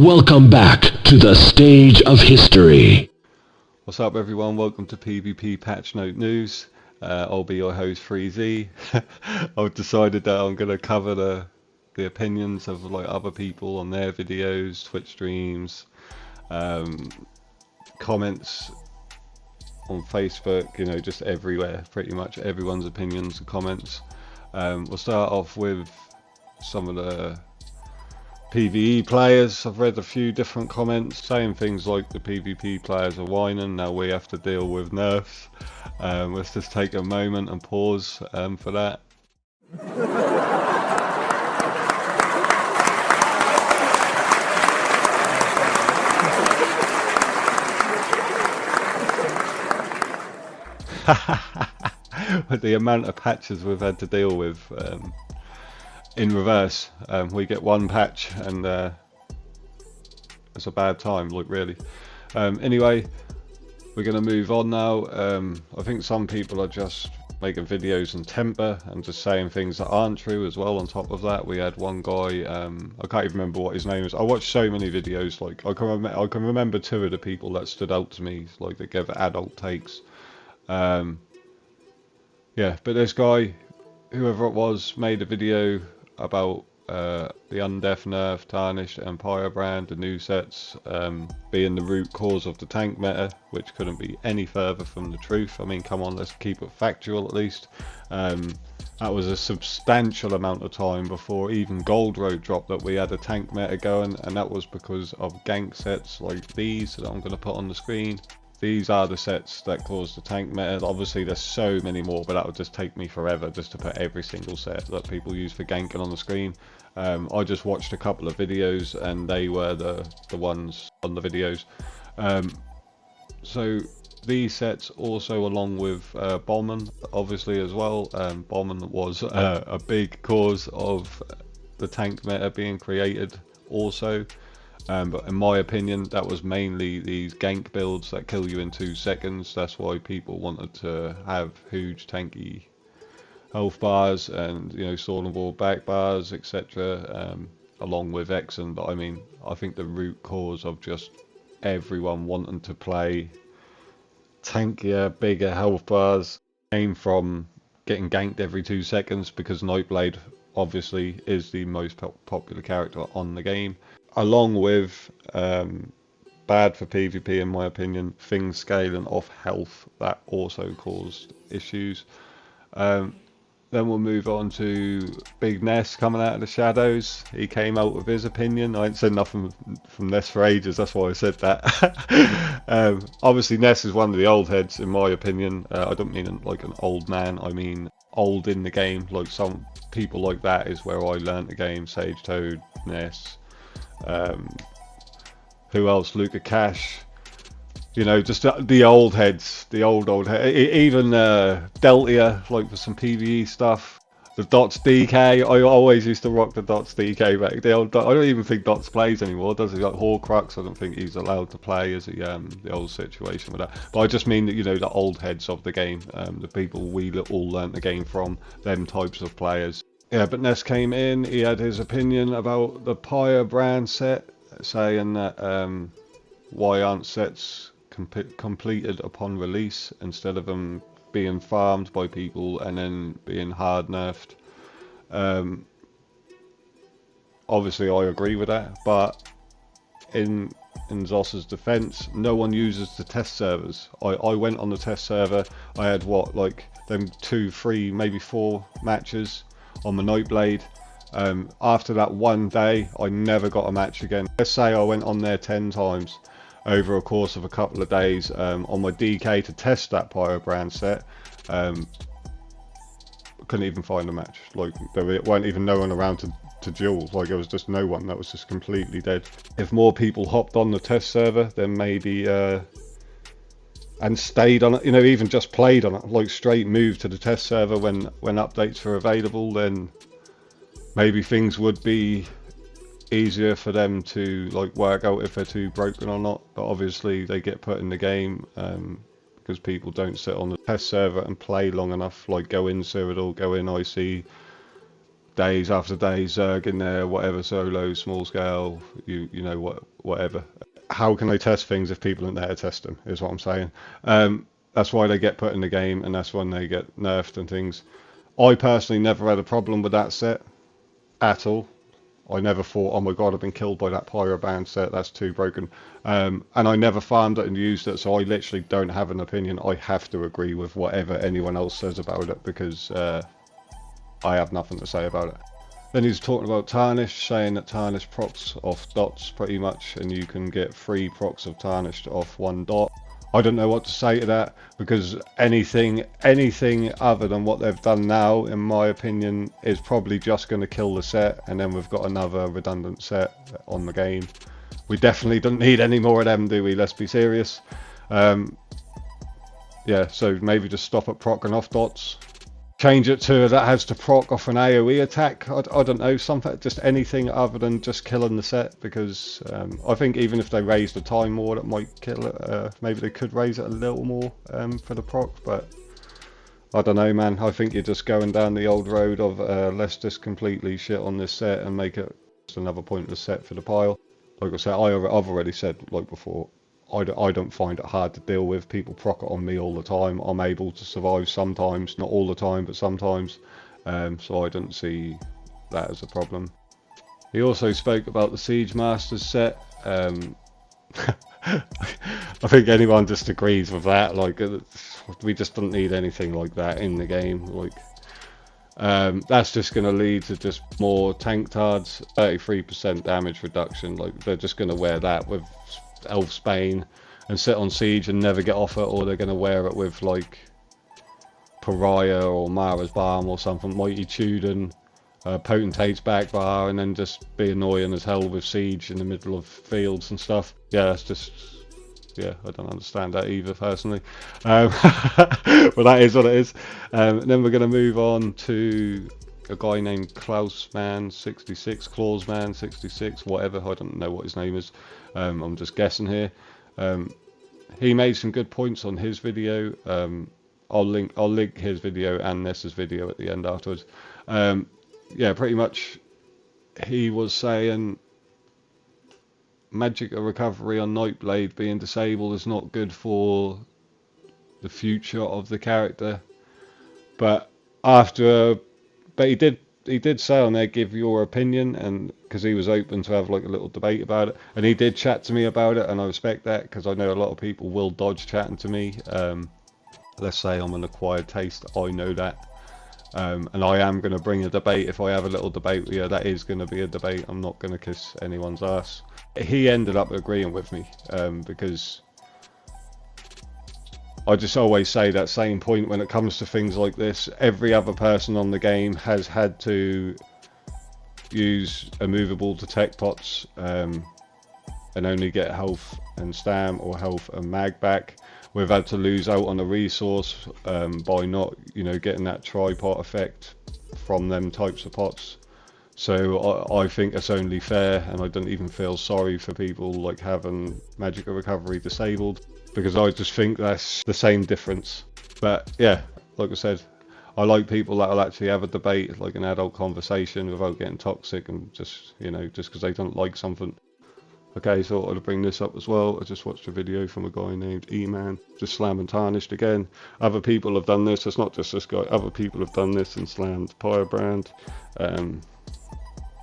Welcome back to the stage of history. What's up everyone, welcome to PvP Patch Note News. I'll be your host 3Z. I've decided that I'm going to cover the opinions of like other people on their videos, Twitch streams, comments on Facebook, you know, just everywhere, pretty much everyone's opinions and comments. We'll start off with some of the PvE players. I've read a few different comments saying things like the PvP players are whining, now we have to deal with nerfs. Let's just take a moment and pause for that. With the amount of patches we've had to deal with, in reverse, we get one patch and it's a bad time, like really. Anyway, we're going to move on now. I think some people are just making videos in temper and just saying things that aren't true as well. On top of that, we had one guy, I can't even remember what his name is. I watched so many videos, like I can remember two of the people that stood out to me, like they gave adult takes. Yeah, but this guy, whoever it was, made a video about the Undeath Nerf, Tarnished, Empire brand, the new sets being the root cause of the tank meta, which couldn't be any further from the truth. I mean, come on, let's keep it factual at least. That was a substantial amount of time before even Gold Road dropped that we had a tank meta going, and that was because of gank sets like these that I'm going to put on the screen. These are the sets that caused the tank meta. Obviously there's so many more, but that would just take me forever just to put every single set that people use for ganking on the screen. I just watched a couple of videos and they were the ones on the videos. So these sets also, along with Bombman obviously as well. Bombman was a big cause of the tank meta being created also. But in my opinion, that was mainly these gank builds that kill you in 2 seconds. That's why people wanted to have huge tanky health bars and, you know, sword and ball back bars, etc. Along with Exen. But I mean, I think the root cause of just everyone wanting to play tankier, bigger health bars came from getting ganked every 2 seconds, because Nightblade obviously is the most popular character on the game. Along with bad for PvP in my opinion, things scaling off health, that also caused issues. Then we'll move on to Big Ness coming out of the shadows. He came out with his opinion. I ain't said nothing from Ness for ages, that's why I said that. Obviously Ness is one of the old heads in my opinion. I don't mean like an old man, I mean old in the game. Like some people like that is where I learned the game. Sage Toad, Ness, who else? Luca Cash, you know, just the old heads, the old heads. Even Deltia, like for some PvE stuff. The Dots DK, I always used to rock the Dots DK back. The old, I don't even think Dots plays anymore, does he? Like Horcrux, I don't think he's allowed to play, is he? The old situation with that. But I just mean that, you know, the old heads of the game, the people we all learnt the game from, them types of players. Yeah, but Ness came in, he had his opinion about the Pyre brand set, saying that why aren't sets completed upon release instead of them being farmed by people and then being hard nerfed. Obviously I agree with that, but in Zos's defense, no one uses the test servers. I went on the test server, I had what, like them 2, 3, maybe 4 matches on the Nightblade. After that one day, I never got a match again. Let's say I went on there 10 times over a course of a couple of days on my DK to test that Pyro brand set. Couldn't even find a match. Like there weren't even no one around to duel. Like there was just no one. That was just completely dead. If more people hopped on the test server, then maybe and stayed on it, you know, even just played on it, like straight moved to the test server when updates were available, then maybe things would be easier for them to like work out if they're too broken or not. But obviously they get put in the game because people don't sit on the test server and play long enough, like go in Cyrodiil, go in IC, days after days, Zerg in there, whatever, solo, small scale, whatever. How can they test things if people aren't there to test them, is what I'm saying. That's why they get put in the game, and that's when they get nerfed and things. I personally never had a problem with that set at all. I never thought, oh my god, I've been killed by that Pyroband set, that's too broken. And I never farmed it and used it, so I literally don't have an opinion. I have to agree with whatever anyone else says about it, because I have nothing to say about it. Then he's talking about Tarnish, saying that Tarnish procs off dots pretty much, and you can get 3 procs of Tarnished off 1 dot. I don't know what to say to that, because anything other than what they've done now, in my opinion, is probably just going to kill the set, and then we've got another redundant set on the game. We definitely don't need any more of them, do we? Let's be serious. Yeah, so maybe just stop at proc and off dots. Change it to that has to proc off an AoE attack. I don't know, something, just anything other than just killing the set, because I think even if they raise the time more, that might kill it. Maybe they could raise it a little more for the proc, but I don't know, man. I think you're just going down the old road of let's just completely shit on this set and make it just another pointless set for the pile. Like I said, I've already said, like before, I don't find it hard to deal with. People proc it on me all the time. I'm able to survive sometimes, not all the time, but sometimes. So I don't see that as a problem. He also spoke about the Siege Masters set. I think anyone just agrees with that. Like, we just don't need anything like that in the game. Like, that's just going to lead to just more tank tards, 33% damage reduction. Like, they're just going to wear that with Elf Spain and sit on siege and never get off it, or they're going to wear it with like Pariah or Mara's Balm or something, Mighty Tudor, Potentate's back bar, and then just be annoying as hell with siege in the middle of fields and stuff. Yeah, that's just, yeah, I don't understand that either personally. But that is what it is. Then we're going to move on to a guy named Klausman66, Clausman66, whatever, I don't know what his name is. I'm just guessing here. He made some good points on his video. I'll link his video and Nessa's video at the end afterwards. Yeah, pretty much he was saying magic recovery on Nightblade being disabled is not good for the future of the character. But he did say on there, give your opinion, and because he was open to have like a little debate about it, and he did chat to me about it, and I respect that, because I know a lot of people will dodge chatting to me. Let's say I'm an acquired taste, I know that, and I am going to bring a debate. If I have a little debate, yeah, that is going to be a debate. I'm not going to kiss anyone's ass. He ended up agreeing with me, because I just always say that same point when it comes to things like this. Every other person on the game has had to use immovable detect pots and only get health and stam, or health and mag back. We've had to lose out on a resource by not, getting that tripod effect from them types of pots. So I think it's only fair, and I don't even feel sorry for people like having magical recovery disabled, because I just think that's the same difference. But yeah, like I said, I like people that will actually have a debate, like an adult conversation, without getting toxic and just because they don't like something. Okay, so I'll bring this up as well. I just watched a video from a guy named Eman, just slamming Tarnished again. Other people have done this. It's not just this guy. Other people have done this and slammed Pyrobrand.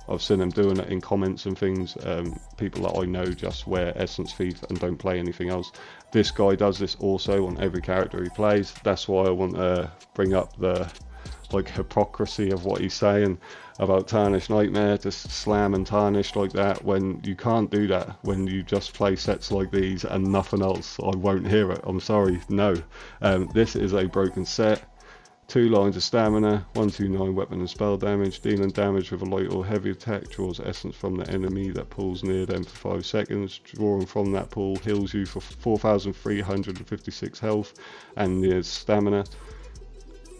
I've seen them doing it in comments and things. People that I know just wear Essence Thief and don't play anything else. This guy does this also on every character he plays. That's why I want to bring up the hypocrisy of what he's saying about Tarnished Nightmare, just slam and Tarnished like that, when you can't do that when you just play sets like these and nothing else. I won't hear it. I'm sorry, no. This is a broken set. 2 lines of stamina, 129 weapon and spell damage, dealing damage with a light or heavy attack, draws essence from the enemy that pulls near them for 5 seconds, drawing from that pool heals you for 4,356 health and near stamina,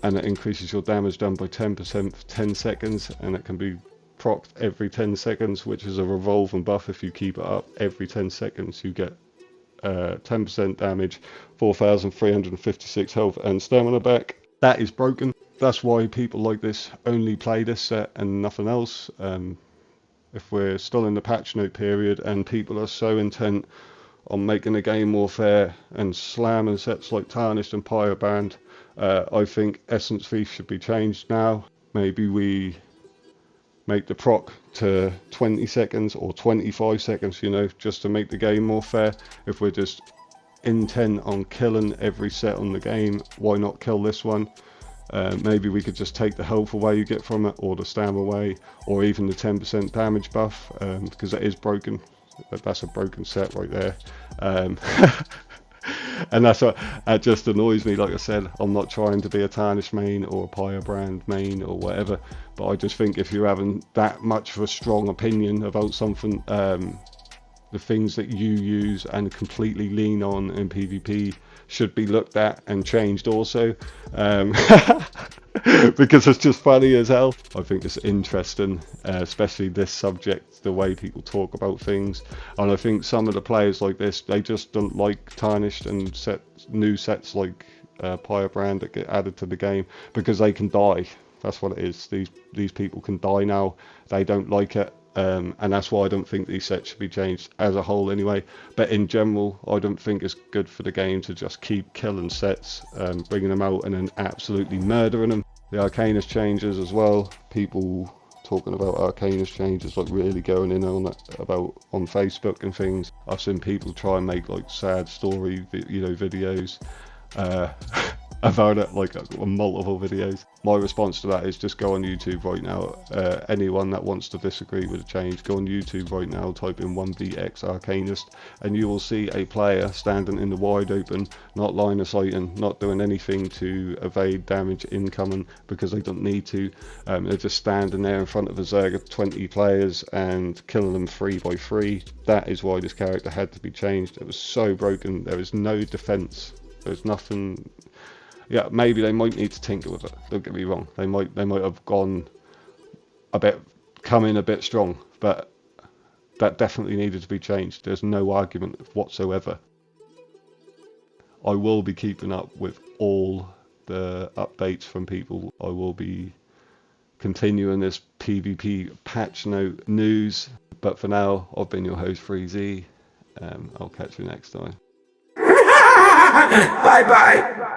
and it increases your damage done by 10% for 10 seconds, and it can be procced every 10 seconds, which is a revolving buff. If you keep it up every 10 seconds you get 10% damage, 4,356 health and stamina back. That is broken. that's why people like this only play this set and nothing else. If we're still in the patch note period and people are so intent on making the game more fair and slamming sets like Tarnished and Pyrobrand, I think Essence Thief should be changed now. Maybe we make the proc to 20 seconds or 25 seconds, you know, just to make the game more fair. If we're just intent on killing every set on the game, why not kill this one? Maybe we could just take the health away you get from it, or the stamina away, or even the 10% damage buff, because that is broken. That's a broken set right there. And that's what that just annoys me. Like I said, I'm not trying to be a Tarnish main or a Pyrobrand main or whatever, but I just think if you're having that much of a strong opinion about something, the things that you use and completely lean on in PvP should be looked at and changed also, because it's just funny as hell. I think it's interesting, especially this subject, the way people talk about things. And I think some of the players like this, they just don't like Tarnished and new sets like Pyrobrand that get added to the game, because they can die. That's what it is. These people can die now. They don't like it. And that's why I don't think these sets should be changed as a whole anyway. But in general, I don't think it's good for the game to just keep killing sets, bringing them out and then absolutely murdering them. The Arcanist changes as well. People talking about Arcanist changes, like really going in on it on Facebook and things. I've seen people try and make like sad story, videos about it, like multiple videos. My response to that is just go on YouTube right now. Anyone that wants to disagree with a change, go on YouTube right now, type in 1vx Arcanist, and you will see a player standing in the wide open, not line of sighting, not doing anything to evade damage incoming, because they don't need to. They're just standing there in front of a Zerg of 20 players and killing them 3 by 3. That is why this character had to be changed. It was so broken. There was no defense. There's nothing. Yeah, maybe they might need to tinker with it. Don't get me wrong. They might have come in a bit strong, but that definitely needed to be changed. There's no argument whatsoever. I will be keeping up with all the updates from people. I will be continuing this PvP patch note news. But for now, I've been your host, FreeZ. I'll catch you next time. Bye bye.